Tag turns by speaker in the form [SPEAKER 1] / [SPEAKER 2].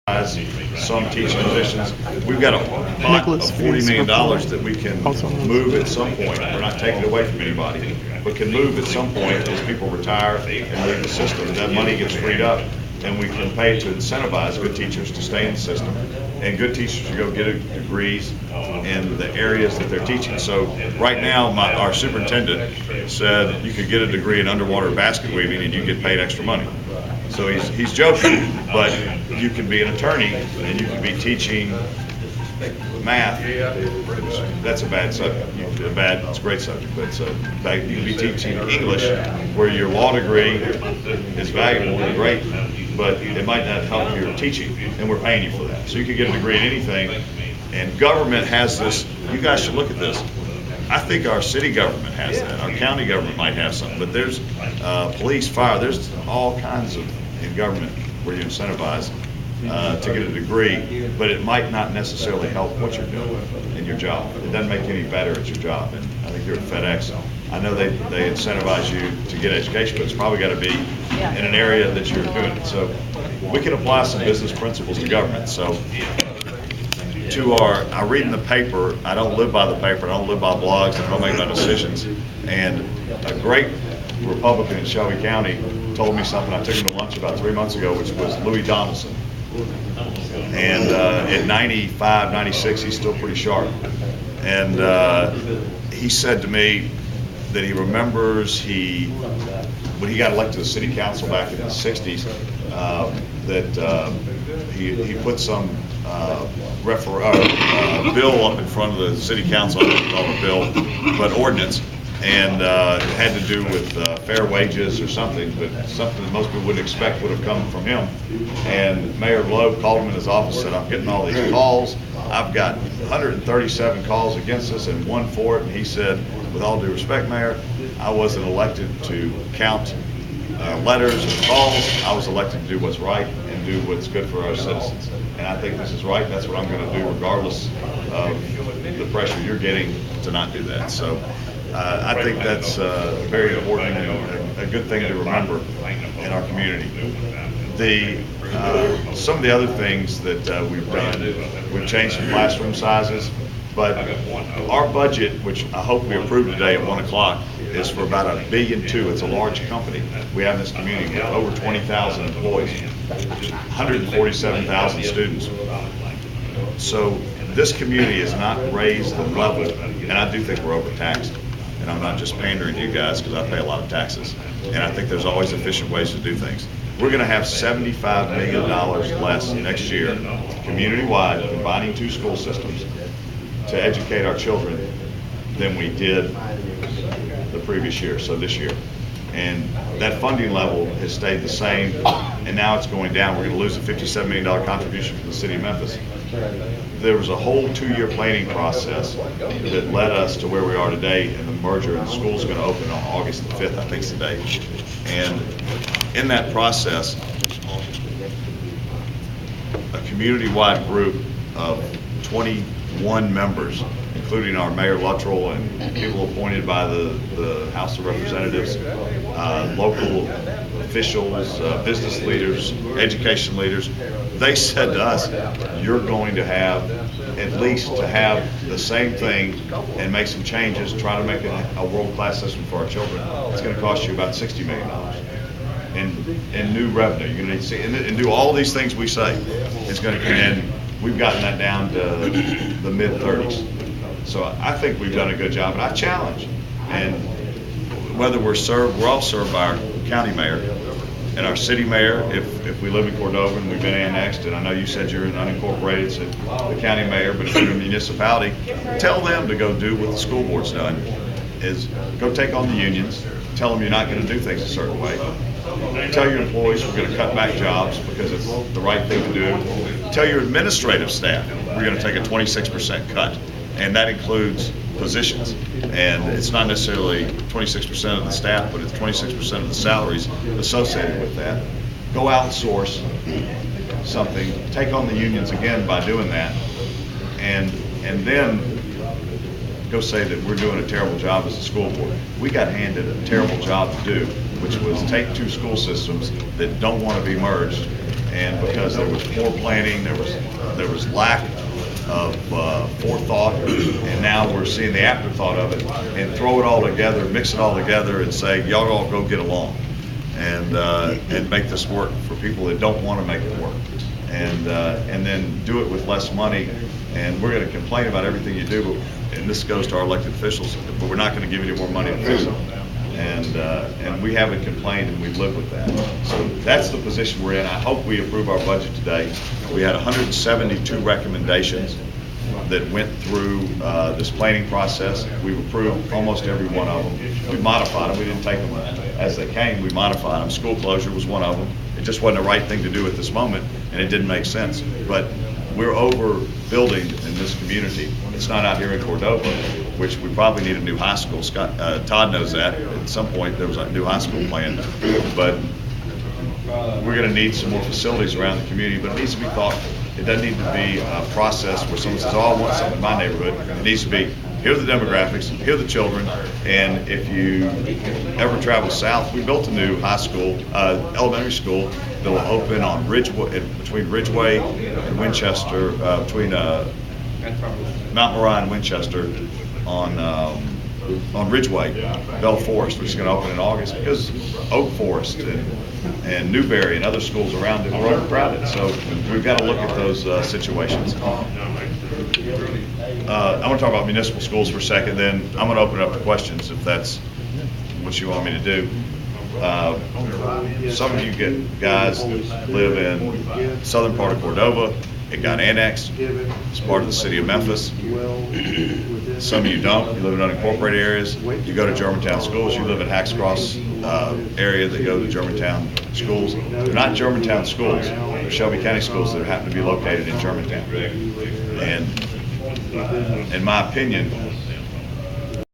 [SPEAKER 1] some teaching positions. We've got a pot of $40 million that we can move at some point. We're not taking it away from anybody, but can move at some point as people retire and leave the system. That money gets freed up, and we can pay to incentivize good teachers to stay in the system, and good teachers to go get degrees in the areas that they're teaching. So right now, our superintendent said you could get a degree in underwater basket weaving and you get paid extra money. So he's joking, but you can be an attorney and you can be teaching math. That's a bad subject. It's a great subject, but you can be teaching English, where your law degree is valuable and great, but it might not help your teaching, and we're paying you for that. So you can get a degree in anything, and government has this. You guys should look at this. I think our city government has that. Our county government might have something, but there's police, fire. There's all kinds of in government where you incentivize to get a degree, but it might not necessarily help what you're doing in your job. It doesn't make you any better at your job. And I think you're at FedEx. I know they incentivize you to get education, but it's probably got to be in an area that you're doing it. So we can apply some business principles to government. So I read in the paper. I don't live by the paper. I don't live by blogs. I don't make my decisions. And a great Republican in Shelby County told me something. I took him to lunch about 3 months ago, which was Louis Donaldson. And at 95, 96, he's still pretty sharp. And he said to me that he remembers when he got elected to the city council back in the 60s, that he put some bill up in front of the city council. I don't call it a bill, but ordinance. And it had to do with fair wages or something, but something that most people wouldn't expect would have come from him. And Mayor Loeb called him in his office and said, I'm getting all these calls. I've got 137 calls against us and one for it. And he said, with all due respect, Mayor, I wasn't elected to count letters and calls. I was elected to do what's right and do what's good for our citizens. And I think this is right. That's what I'm going to do regardless of the pressure you're getting to not do that. So I think that's very important and a good thing to remember in our community. Some of the other things that we've done, we've changed some classroom sizes, but our budget, which I hope we approve today at 1 o'clock, is for about $1.2 billion. It's a large company we have in this community with over 20,000 employees, 147,000 students. So this community has not raised the level, and I do think we're overtaxed. And I'm not just pandering to you guys because I pay a lot of taxes. And I think there's always efficient ways to do things. We're going to have $75 million less next year, community-wide, combining two school systems, to educate our children than we did the previous year, so this year. And that funding level has stayed the same, and now it's going down. We're going to lose a $57 million contribution from the city of Memphis. There was a whole 2-year planning process that led us to where we are today, and the merger, and the school's going to open on August the 5th, I think is the date. And in that process, a community-wide group of 21 members, including our Mayor Luttrell and people appointed by the House of Representatives, local officials, business leaders, education leaders, they said to us, you're going to have at least to have the same thing and make some changes, try to make it a world-class system for our children. It's going to cost you about $60 million in new revenue. You're going to need to see, and do all these things we say. It's going to, and we've gotten that down to the mid-30s. So I think we've done a good job, and I challenge. And whether we're all served by our county mayor and our city mayor, if we live in Cordova and we've been annexed, and I know you said you're an unincorporated, so the county mayor, but if you're a municipality, tell them to go do what the school board's done, is go take on the unions, tell them you're not going to do things a certain way. Tell your employees we're going to cut back jobs because it's the right thing to do. Tell your administrative staff we're going to take a 26% cut. And that includes positions. And it's not necessarily 26% of the staff, but it's 26% of the salaries associated with that. Go outsource something, take on the unions again by doing that, and then go say that we're doing a terrible job as a school board. We got handed a terrible job to do, which was take two school systems that don't want to be merged and because there was poor planning, there was lack of forethought, and now we're seeing the afterthought of it, and throw it all together, mix it all together, and say, y'all all go get along, and make this work for people that don't want to make it work, and then do it with less money. And we're going to complain about everything you do, and this goes to our elected officials, but we're not going to give you any more money to fix it. And we haven't complained, and we live with that. So that's the position we're in. I hope we approve our budget today. We had 172 recommendations that went through this planning process. We've approved almost every one of them. We modified them. We didn't take them as they came. We modified them. School closure was one of them. It just wasn't the right thing to do at this moment, and it didn't make sense. But we're overbuilding in this community. It's not out here in Cordova, which we probably need a new high school. Todd knows that. At some point, there was a new high school planned, but we're going to need some more facilities around the community, but it needs to be thoughtful. It doesn't need to be a process where someone says, oh, I want something in my neighborhood. It needs to be, here are the demographics, here are the children, and if you ever travel south, we built a new high school, elementary school that will open on Ridgeway, between Ridgeway and Winchester, between Mount Moriah and Winchester on Ridgeway, Bell Forest, which is going to open in August, because Oak Forest and Newberry and other schools around it are overcrowded. So we've got to look at those situations. I want to talk about municipal schools for a second, then I'm going to open it up to questions if that's what you want me to do. Some of you guys live in southern part of Cordova. It got annexed. It's part of the city of Memphis. Some of you don't. You live in unincorporated areas. You go to Germantown schools. You live in Hacks Cross area that go to Germantown schools. They're not Germantown schools. They're Shelby County schools that happen to be located in Germantown. And in my opinion,